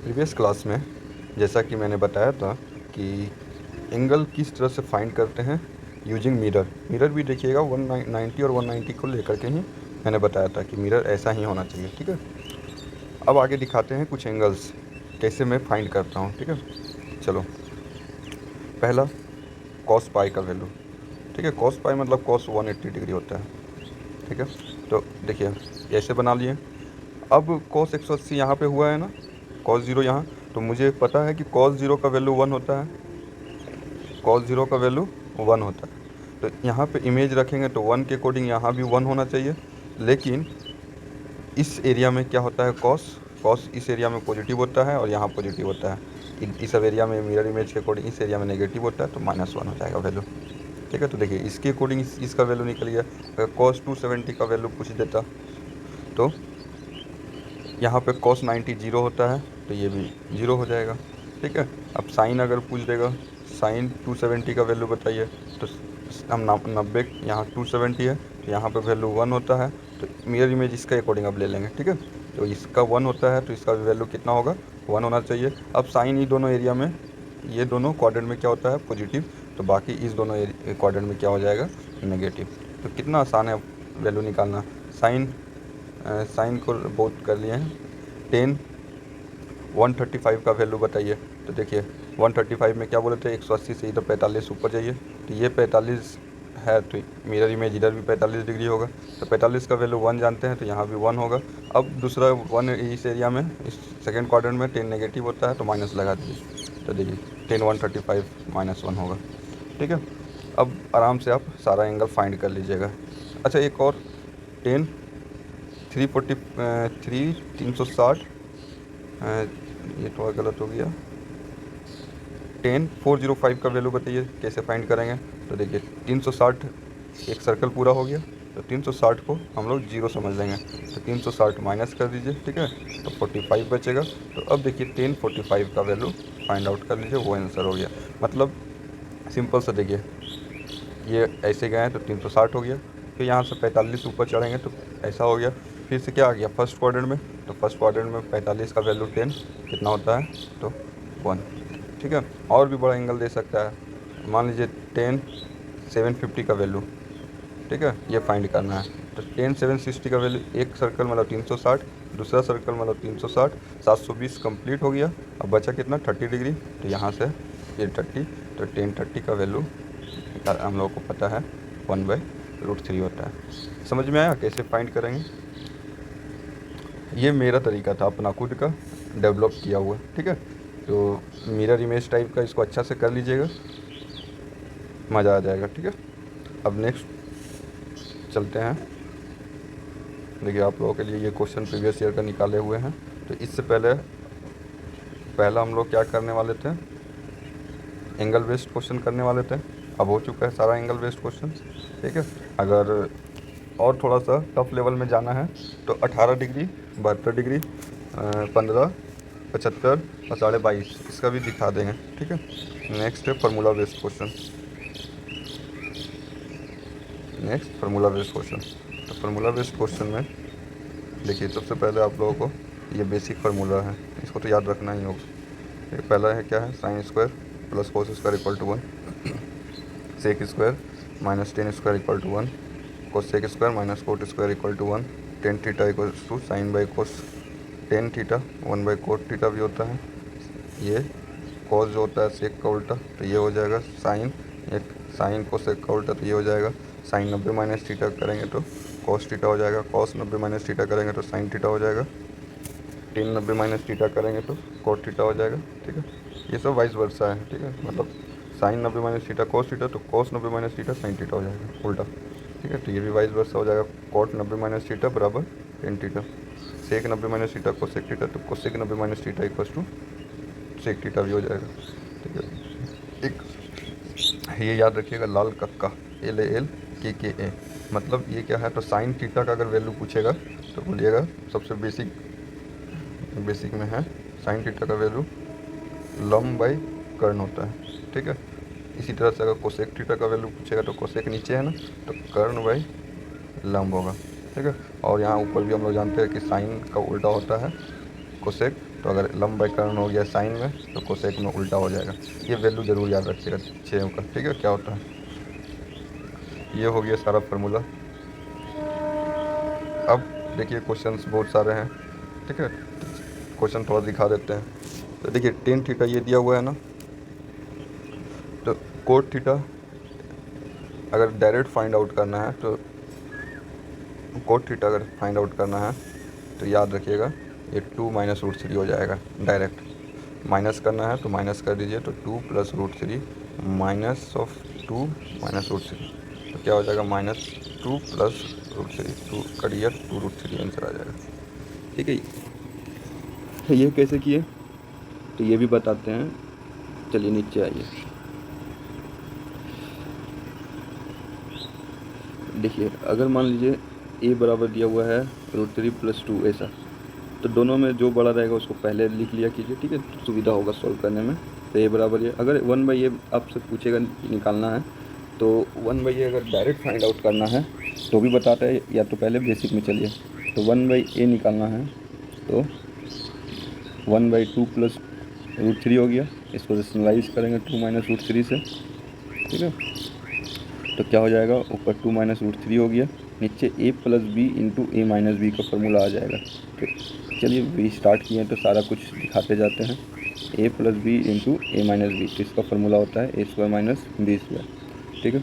Previous class में जैसा कि मैंने बताया था कि एंगल किस तरह से फाइंड करते हैं यूजिंग मिरर भी देखिएगा 190 और 190 को लेकर के ही मैंने बताया था कि मिरर ऐसा ही होना चाहिए। ठीक है, अब आगे दिखाते हैं कुछ एंगल्स कैसे मैं फाइंड करता हूँ। ठीक है, चलो पहला कॉस पाई का वैल्यू। ठीक है, कॉस पाई मतलब कॉस 180 डिग्री होता है। ठीक है, तो देखिए ऐसे बना लिए। अब कॉस 180 यहाँ पे हुआ है ना, कॉस ज़ीरो यहाँ, तो मुझे पता है कि कॉस ज़ीरो का वैल्यू 1 होता है, कॉस ज़ीरो का वैल्यू 1 होता है। तो यहाँ पे इमेज रखेंगे तो 1 के अकॉर्डिंग यहाँ भी 1 होना चाहिए। लेकिन इस एरिया में क्या होता है, कॉस कॉस इस एरिया में पॉजिटिव होता है और यहाँ पॉजिटिव होता है। इस सब एरिया में मिरर इमेज के अकॉर्डिंग इस एरिया में नेगेटिव होता है, तो -1 हो जाएगा वैल्यू। ठीक है, तो देखिए इसके अकॉर्डिंग इसका वैल्यू निकल गया। अगर कॉस 270 का वैल्यू पूछ देता तो यहाँ पे cos 90 जीरो होता है, तो ये भी जीरो हो जाएगा। ठीक है, अब साइन अगर पूछ देगा साइन 270 का वैल्यू बताइए, तो हम 90 यहाँ 270 है, तो यहाँ पे वैल्यू 1 होता है, तो मिरर इमेज इसके अकॉर्डिंग अब ले लेंगे। ठीक है, तो इसका 1 होता है तो इसका वैल्यू कितना होगा, 1 होना चाहिए। अब साइन ये दोनों एरिया में, ये दोनों क्वाड्रेंट में क्या होता है, पॉजिटिव, तो बाकी इस दोनों क्वाड्रेंट में क्या हो जाएगा, नेगेटिव। तो कितना आसान है वैल्यू निकालना। साइन साइन को बहुत कर लिए हैं। 10 135 का वैल्यू बताइए, तो देखिए 135 में क्या बोले थे, 180 से इधर 45 ऊपर जाइए, तो ये 45 है, तो मिरर इमेज इधर भी 45 डिग्री होगा, तो 45 का वैल्यू 1 जानते हैं, तो यहाँ भी 1 होगा। अब दूसरा 1 इस एरिया में, इस सेकेंड क्वाड्रेंट में 10 नेगेटिव होता है, तो माइनस लगा दीजिए, तो देखिए 10 135 -1 होगा। ठीक है, अब आराम से आप सारा एंगल फाइंड कर लीजिएगा। अच्छा एक और 10 360, ये थोड़ा गलत हो गया, 10 405 का वैल्यू बताइए कैसे फाइंड करेंगे। तो देखिए 360 एक सर्कल पूरा हो गया, तो 360 को हम लोग जीरो समझ लेंगे, तो 360 माइनस कर दीजिए। ठीक है, तो 45 बचेगा। तो अब देखिए 1045 का वैल्यू फाइंड आउट कर लीजिए, वो आंसर हो गया। मतलब सिंपल सा देखिए, ये ऐसे गए हैं तो 360 हो गया, फिर यहाँ से 45 ऊपर चढ़ेंगे तो ऐसा हो गया, फिर से क्या आ गया फर्स्ट क्वाड्रेंट में, तो फर्स्ट क्वाड्रेंट में 45 का वैल्यू 10 कितना होता है, तो 1। ठीक है, और भी बड़ा एंगल दे सकता है, मान लीजिए 10 750 का वैल्यू। ठीक है, ये फाइंड करना है, तो 10 760 का वैल्यू, एक सर्कल मतलब 360, दूसरा सर्कल मतलब 360, 720 कंप्लीट हो गया। अब बचा कितना, 30 डिग्री, तो यहाँ से ये 30, तो 1030 का वैल्यू हम लोगों को पता है 1/√3 होता है। समझ में आया कैसे फाइंड करेंगे। ये मेरा तरीका था अपना खुद का डेवलप किया हुआ। ठीक है, तो मिरर इमेज टाइप का इसको अच्छा से कर लीजिएगा, मज़ा आ जाएगा। ठीक है, अब नेक्स्ट चलते हैं। देखिए आप लोगों के लिए ये क्वेश्चन प्रीवियस ईयर का निकाले हुए हैं, तो इससे पहला हम लोग क्या करने वाले थे, एंगल बेस्ड क्वेश्चन करने वाले थे। अब हो चुका है सारा एंगल बेस्ड क्वेश्चन। ठीक है, अगर और थोड़ा सा टफ लेवल में जाना है तो 18 डिग्री, 72 डिग्री, 15, 75 और 22.5 इसका भी दिखा देंगे। ठीक है, नेक्स्ट है formula based question. Next formula based question, तो फार्मूला बेस्ड क्वेश्चन में देखिए सबसे पहले आप लोगों को ये बेसिक फार्मूला है, इसको तो याद रखना ही होगा। पहला है क्या है, sine square plus cos square equal to 1, sec square minus tan square equal to 1, cosec square minus cot square equal to 1, tan theta equal to sine by cos tan theta, 1/कोट थीटा भी होता है। ये cos जो होता है सेक का उल्टा, तो ये हो जाएगा साइन, एक साइन कोसेक का उल्टा, तो ये हो जाएगा साइन 90 माइनस थीटा करेंगे तो कॉस थीटा हो जाएगा, कॉस 90 माइनस थीटा करेंगे तो साइन थीटा हो जाएगा, टेन 90 माइनस थीटा करेंगे तो कोट थीटा हो जाएगा। ठीक है, ये सब वाइस वर्सा है। ठीक है, मतलब sine 90 minus theta cos theta, तो cos 90 minus theta sine theta हो जाएगा उल्टा। ठीक है, तो ये भी वाइस वर्सा हो जाएगा, कॉट 90 माइनस थीटा बराबर tan theta, sec 90 minus theta cosec theta, तो cosec 90 minus theta equal to sec theta भी हो जाएगा। ठीक है, एक ये याद रखिएगा, लाल कक्का LAL KKA, मतलब ये क्या है, तो साइन थीटा का अगर वैल्यू पूछेगा तो बोलिएगा सबसे बेसिक में है साइन थीटा का वैल्यू लम बाई कर्न होता है। ठीक है, इसी तरह से अगर कोसेक थीटा का वैल्यू पूछेगा तो कोसेक नीचे है ना, तो कर्न बाई लंब होगा। ठीक है, और यहाँ ऊपर भी हम लोग जानते हैं कि साइन का उल्टा होता है कोसेक, तो अगर लंब कर्ण हो गया साइन में तो कोसेक में उल्टा हो जाएगा। ये वैल्यू ज़रूर याद रखिएगा 6 का, ठीक है। क्या होता है, ये हो गया सारा फार्मूला। अब देखिए क्वेश्चंस बहुत सारे हैं, ठीक है। क्वेश्चन थोड़ा दिखा देते हैं। तो देखिए टेन थीटा ये दिया हुआ है ना, तो कोट थीटा अगर डायरेक्ट फाइंड आउट करना है तो कोट थीटा अगर फाइंड आउट करना है तो याद रखिएगा ये 2 माइनस रूट थ्री हो जाएगा। डायरेक्ट माइनस करना है तो माइनस कर दीजिए, तो 2 plus root three minus of 2 minus root three, तो क्या हो जाएगा -2 प्लस रूट थ्री, 2 कर दिया 2 रूट थ्री आंसर आ जाएगा, ठीक है। ये कैसे किए तो ये भी बताते हैं। चलिए नीचे आइए, देखिए अगर मान लीजिए ए बराबर दिया हुआ है √3 + 2 ऐसा, तो दोनों में जो बड़ा रहेगा उसको पहले लिख लिया कीजिए, ठीक है, तो सुविधा होगा सॉल्व करने में। तो ए बराबर ये, अगर 1/a आपसे पूछेगा निकालना है तो 1/a अगर डायरेक्ट फाइंड आउट करना है तो भी बताता है, या तो पहले बेसिक में चलिए। तो 1/a निकालना है तो 1/2 प्लस √3 हो गया, इसको रेशनलाइज करेंगे 2 माइनस √3 से, ठीक है। तो क्या हो जाएगा, ऊपर 2 माइनस √3 हो गया, नीचे a plus B into A minus B का फॉर्मूला आ जाएगा। तो चलिए बी स्टार्ट किए हैं तो सारा कुछ दिखाते जाते हैं। a plus B into A minus B, तो इसका फॉर्मूला होता है a² माइनस b², ठीक है।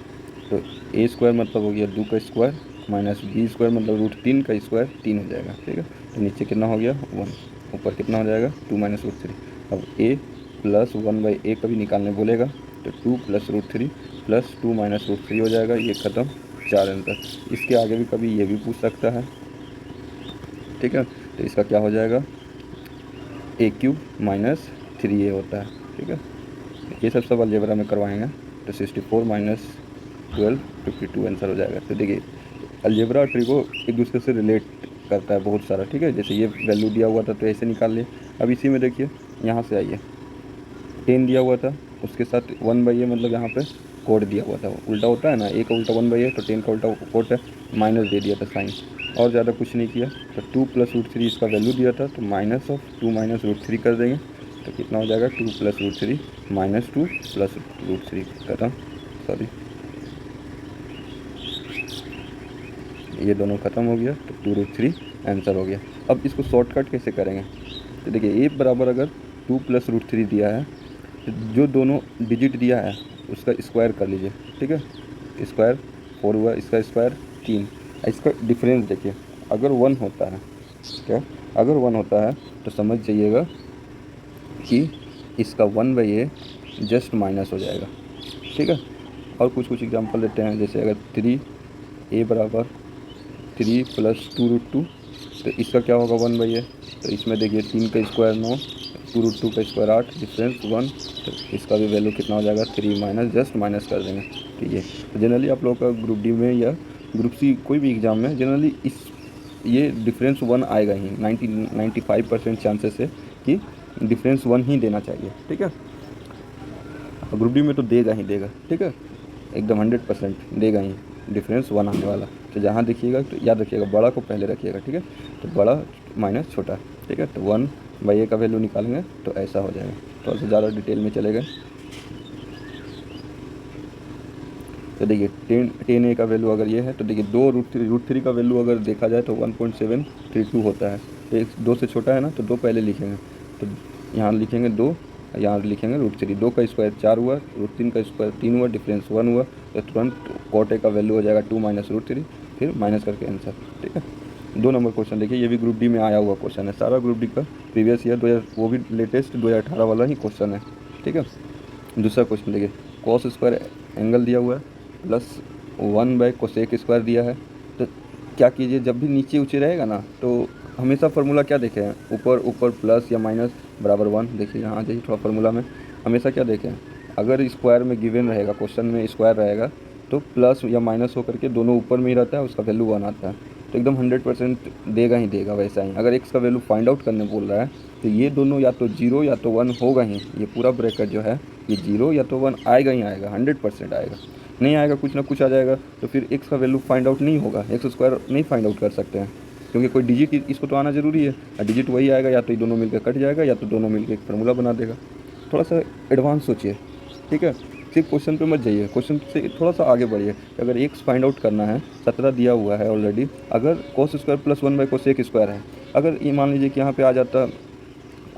तो a² मतलब हो गया 2 का स्क्वायर माइनस b² मतलब √3 का स्क्वायर 3 हो जाएगा, ठीक है। तो नीचे कितना हो गया 1, ऊपर कितना हो जाएगा 2 माइनस √3। अब a प्लस 1/a कभी निकालने बोलेगा तो 2 प्लस √3 प्लस 2 माइनस √3 हो जाएगा, ये ख़त्म 4 आंसर। इसके आगे भी कभी ये भी पूछ सकता है, ठीक है। तो इसका क्या हो जाएगा a³ माइनस 3a होता है, ठीक है। ये सब अलजेब्रा में करवाएंगे तो 64 माइनस 12 52 आंसर हो जाएगा। तो देखिए अलजेब्रा ट्रिको एक दूसरे से रिलेट करता है बहुत सारा, ठीक है। जैसे ये वैल्यू दिया हुआ था तो ऐसे निकाल लिए। अब इसी में देखिए यहाँ से आइए, 10 दिया हुआ था, उसके साथ 1/a मतलब यहाँ पे कोड दिया हुआ था, उल्टा होता है ना, a का उल्टा 1/a, तो 10 का उल्टा कोड है, माइनस दे दिया था साइन, और ज़्यादा कुछ नहीं किया। तो 2 प्लस √3 इसका वैल्यू दिया था, तो माइनस ऑफ 2 माइनस √3 कर देंगे, तो कितना हो जाएगा 2 प्लस √3 माइनस 2 प्लस √3 खत्म, सॉरी ये दोनों ख़त्म हो गया, तो 2 √3 आंसर हो गया। अब इसको शॉर्टकट कैसे करेंगे, तो देखिए a बराबर अगर 2 प्लस √3 दिया है तो जो दोनों डिजिट दिया है उसका स्क्वायर कर लीजिए, ठीक है। स्क्वायर 4 हुआ, इसका स्क्वायर 3, इसका डिफरेंस देखिए अगर 1 होता है, क्या अगर 1 होता है तो समझ जाइएगा कि इसका 1/a जस्ट माइनस हो जाएगा, ठीक है। और कुछ एग्जांपल लेते हैं, जैसे अगर 3a बराबर 3 प्लस 2√2, तो इसका क्या होगा 1/a, तो इसमें देखिए 3 का स्क्वायर 9, 2√2 का स्क्वायर 8, डिफरेंस 1, तो इसका भी वैल्यू कितना हो जाएगा 3 माइनस, जस्ट माइनस कर देंगे, ठीक है। तो जनरली आप लोगों का ग्रुप डी में या ग्रुप सी कोई भी एग्ज़ाम में जनरली ये डिफरेंस 1 आएगा ही, 95% चांसेस है कि डिफरेंस 1 ही देना चाहिए, ठीक है। ग्रुप डी में तो देगा ही देगा, ठीक है, एकदम 100% देगा ही, डिफरेंस 1 आने वाला। तो जहाँ देखिएगा तो याद रखिएगा बड़ा को पहले रखिएगा, ठीक है। तो बड़ा माइनस छोटा, ठीक है। तो 1/a का वैल्यू निकालेंगे तो ऐसा हो जाएगा। थोड़ा सा ज़्यादा डिटेल में चले गए तो देखिए 10a का वैल्यू अगर ये है तो देखिए 2 √3 का वैल्यू अगर देखा जाए तो 1.732 होता है। तो 2 से छोटा है ना, तो 2 पहले लिखेंगे, तो यहाँ लिखेंगे 2, यहाँ लिखेंगे √3, 2 का स्क्वायर 4 हुआ, √3 का स्क्वायर 3 हुआ, डिफरेंस 1 हुआ, तो तुरंत कोट ए का वैल्यू हो जाएगा 2 माइनस √3, फिर माइनस करके आंसर, ठीक है। 2 नंबर क्वेश्चन देखिए, ये भी ग्रुप डी में आया हुआ क्वेश्चन है, सारा ग्रुप डी का प्रीवियस ईयर 2000 वो भी लेटेस्ट 2018 वाला ही क्वेश्चन है, ठीक है। दूसरा क्वेश्चन देखिए, कॉस स्क्वायर एंगल दिया हुआ है प्लस 1/कोसेक स्क्वायर दिया है। तो क्या कीजिए, जब भी नीचे ऊँचे रहेगा ना तो हमेशा फार्मूला क्या देखें, ऊपर ऊपर प्लस या माइनस बराबर 1। देखिए यहाँ जाइए थोड़ा फार्मूला में, हमेशा क्या देखें, अगर स्क्वायर में गिवन रहेगा, क्वेश्चन में स्क्वायर रहेगा तो प्लस या माइनस होकर के दोनों ऊपर में ही रहता है, उसका वैल्यू 1 आता है, तो एकदम 100% देगा ही देगा। वैसा ही अगर x का वैल्यू फाइंड आउट करने बोल रहा है तो ये दोनों या तो 0 या तो 1 होगा ही, ये पूरा ब्रैकेट जो है ये 0 या तो 1 आएगा ही आएगा, 100% आएगा। नहीं आएगा कुछ ना कुछ आ जाएगा, तो फिर x का वैल्यू फाइंड आउट नहीं होगा, x² नहीं फाइंड आउट कर सकते हैं, क्योंकि कोई डिजिट इसको तो आना ज़रूरी है, और डिजिट वही आएगा, या तो ये दोनों मिलकर कट जाएगा या तो दोनों मिलकर एक फार्मूला बना देगा। थोड़ा सा एडवांस सोचिए, ठीक है। सिर्फ क्वेश्चन पे मत जाइए, क्वेश्चन से थोड़ा सा आगे बढ़िए। अगर एक्स फाइंड आउट करना है, 17 दिया हुआ है ऑलरेडी, अगर cos square plus 1 by cosec square है, अगर ये मान लीजिए कि यहाँ पे आ जाता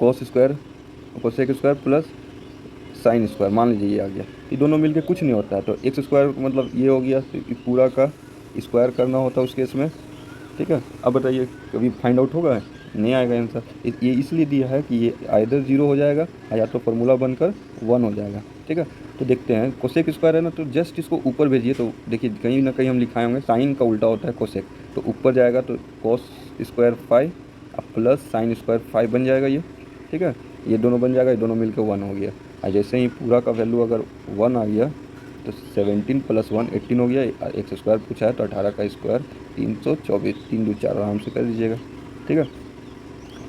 cos square cosec square plus sine square, मान लीजिए ये आ गया, ये दोनों मिलके कुछ नहीं होता है, तो एक्स स्क्वायर मतलब ये हो गया, तो पूरा का स्क्वायर करना होता है उस केस में, ठीक है। अब बताइए कभी फाइंड आउट होगा, नहीं आएगा आंसर। ये इसलिए दिया है कि ये आइदर 0 हो जाएगा या तो फार्मूला बनकर 1 हो जाएगा, ठीक है। तो देखते हैं, कोसेक स्क्वायर है ना, तो जस्ट इसको ऊपर भेजिए, तो देखिए कहीं ना कहीं हम लिखाए होंगे साइन का उल्टा होता है कोसेक, तो ऊपर जाएगा तो cos square 5 plus sine square 5 बन जाएगा ये, ठीक है। ये दोनों बन जाएगा, ये दोनों मिलकर 1 हो गया, और जैसे ही पूरा का वैल्यू अगर 1 आ गया तो 17 प्लस 1 18 हो गया। एक्स स्क्वायर पूछा है तो 18 का स्क्वायर 324, 3 2 4 आराम से कर दीजिएगा, ठीक है।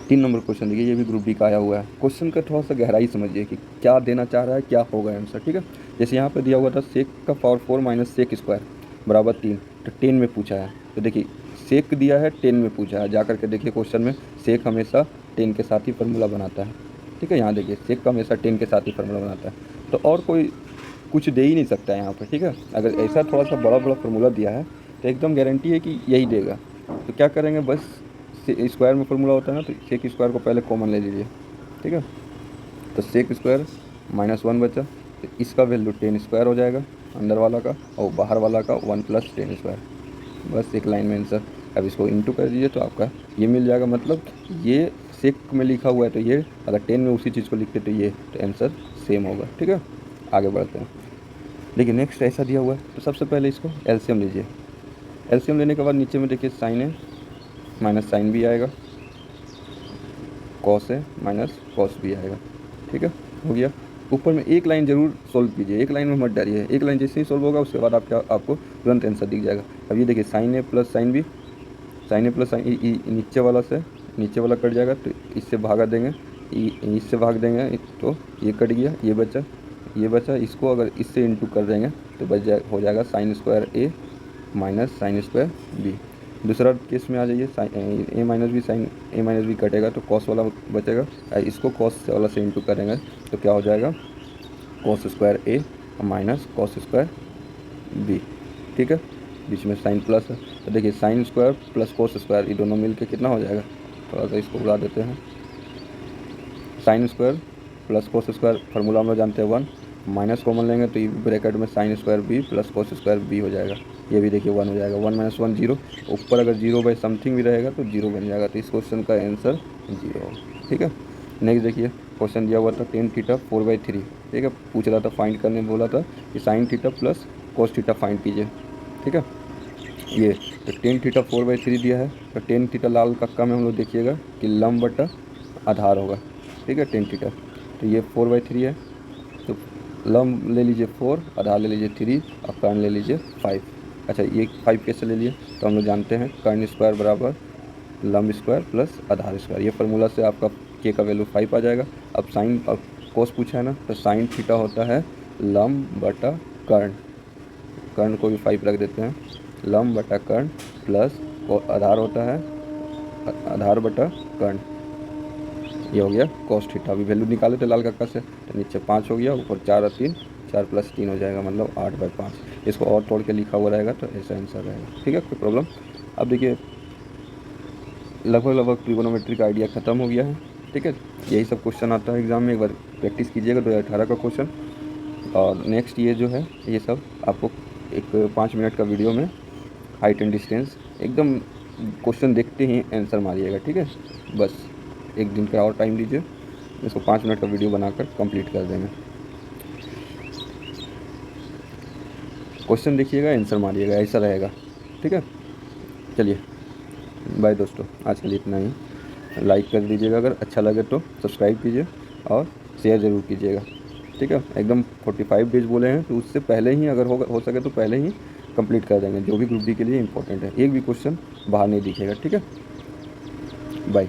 3 नंबर क्वेश्चन देखिए, ये भी ग्रुप बी का आया हुआ है। क्वेश्चन का थोड़ा सा गहराई समझिए कि क्या देना चाह रहा है, क्या होगा आंसर, ठीक है। जैसे यहाँ पर दिया हुआ था सेक का पावर 4 माइनस सेक स्क्वायर बराबर 3, तो 10 में पूछा है, तो देखिए सेक दिया है 10 में पूछा है, जा करके देखिए क्वेश्चन में सेक हमेशा 10 के साथ ही फार्मूला बनाता है, ठीक है। यहाँ देखिए सेक का हमेशा 10 के साथ ही फार्मूला बनाता है, तो और कोई कुछ दे ही नहीं सकता है यहाँ पर, ठीक है। अगर ऐसा थोड़ा सा बड़ा बड़ा फार्मूला दिया है तो एकदम गारंटी है कि यही देगा। तो क्या करेंगे, बस स्क्वायर में फार्मूला होता है ना, तो सेक स्क्वायर को पहले कॉमन ले लीजिए, ठीक है। तो सेक स्क्वायर माइनस 1 बचा, तो इसका वैल्यू 10 स्क्वायर हो जाएगा अंदर वाला का, और बाहर वाला का 1 प्लस 10 स्क्वायर, बस एक लाइन में आंसर। अब इसको इंटू कर दीजिए तो आपका ये मिल जाएगा, मतलब ये सेक में लिखा हुआ है तो ये, अगर 10 में उसी चीज़ को लिखते तो ये, तो आंसर सेम होगा, ठीक है। आगे बढ़ते हैं, देखिए नेक्स्ट ऐसा दिया हुआ है, तो सबसे पहले इसको एलसीएम लीजिए। एलसीएम लेने के बाद नीचे में देखिए साइन है माइनस साइन भी आएगा, कॉस है माइनस कॉस भी आएगा, ठीक है, हो गया। ऊपर में एक लाइन जरूर सोल्व कीजिए, एक लाइन में मत डालिए, एक लाइन जैसे ही सोल्व होगा उसके बाद आपको तुरंत आंसर दिख जाएगा। अब ये देखिए साइन है प्लस साइन भी, साइन है प्लस साइन, नीचे वाला से नीचे वाला कट जाएगा, तो इससे भागा देंगे, इससे भाग देंगे तो ये कट गया, ये बचा, इसको अगर इससे इंटू कर देंगे तो हो जाएगा साइन स्क्वायर ए माइनस साइन स्क्वायर बी। दूसरा केस में आ जाइए, ए माइनस बी कटेगा तो कॉस वाला बचेगा, इसको कॉस वाला से इंटू करेंगे तो क्या हो जाएगा, कॉस स्क्वायर ए माइनस कॉस स्क्वायर बी, ठीक है। बीच में साइन प्लस है, तो देखिए sign square plus cos square, ये दोनों मिल के कितना हो जाएगा, थोड़ा सा इसको उड़ा देते हैं। Sign square plus cos square formula हम लोग जानते हैं 1, माइनस कॉमन लेंगे तो ये ब्रैकेट में sine square B plus cos square B हो जाएगा, ये भी देखिए 1 हो जाएगा, 1 माइनस 1 0, ऊपर अगर 0 बाई समथिंग भी रहेगा तो 0 बन जाएगा, तो इस क्वेश्चन का आंसर 0 होगा, ठीक है। नेक्स्ट देखिए क्वेश्चन दिया हुआ था टेन थीटा 4/3, ठीक है। पूछ रहा था फाइंड करने, बोला था कि sine theta plus cos theta find कीजिए, ठीक है। ये तो टेन थीटा 4/3 दिया है, तो टेन थीटा लाल कक्का में हम लोग देखिएगा कि लंब बटा आधार होगा, ठीक है, टेन थीटा, तो ये 4/3 है, तो लंब ले लीजिए 4, आधार ले लीजिए 3 और कर्ण ले लीजिए 5। अच्छा ये 5 कैसे ले लिए, तो हम लोग जानते हैं कर्ण स्क्वायर बराबर लंब स्क्वायर प्लस आधार स्क्वायर, ये फार्मूला से आपका के का वैल्यू 5 आ जाएगा। अब साइन और कोस पूछा है ना, तो साइन थीटा होता है लंब बटा कर्ण, कर्ण को भी 5 रख देते हैं, लंब बटा कर्ण प्लस आधार होता है आधार बटा कर्ण, ये हो गया कॉस थीटा। अभी वैल्यू निकाले थे लाल कक्का से, तो नीचे 5 हो गया, ऊपर 4 और 3, 4 प्लस 3 हो जाएगा, मतलब 8/5। इसको और तोड़ के लिखा हुआ रहेगा तो ऐसा आंसर रहेगा, ठीक है, कोई प्रॉब्लम। अब देखिए लगभग ट्रिगोनोमेट्री का आइडिया ख़त्म हो गया है, ठीक है। यही सब क्वेश्चन आता है एग्जाम में, एक बार प्रैक्टिस कीजिएगा 2018 का क्वेश्चन। और नेक्स्ट ये जो है ये सब आपको एक 5 मिनट का वीडियो में हाइट एंड डिस्टेंस एकदम क्वेश्चन देखते ही आंसर मारिएगा, ठीक है। बस एक दिन का और टाइम दीजिए, इसको 5 मिनट का वीडियो बनाकर कंप्लीट कर देंगे। क्वेश्चन देखिएगा, आंसर मारिएगा, ऐसा रहेगा, ठीक है। चलिए बाय दोस्तों, आज के लिए इतना ही। लाइक कर दीजिएगा, अगर अच्छा लगे तो सब्सक्राइब कीजिए और शेयर ज़रूर कीजिएगा, ठीक है। एकदम 45 डेज बोले हैं, तो उससे पहले ही अगर हो सके तो पहले ही कंप्लीट कर देंगे, जो भी ग्रुप डी के लिए इंपॉर्टेंट है। एक भी क्वेश्चन बाहर नहीं दिखेगा, ठीक है। बाय।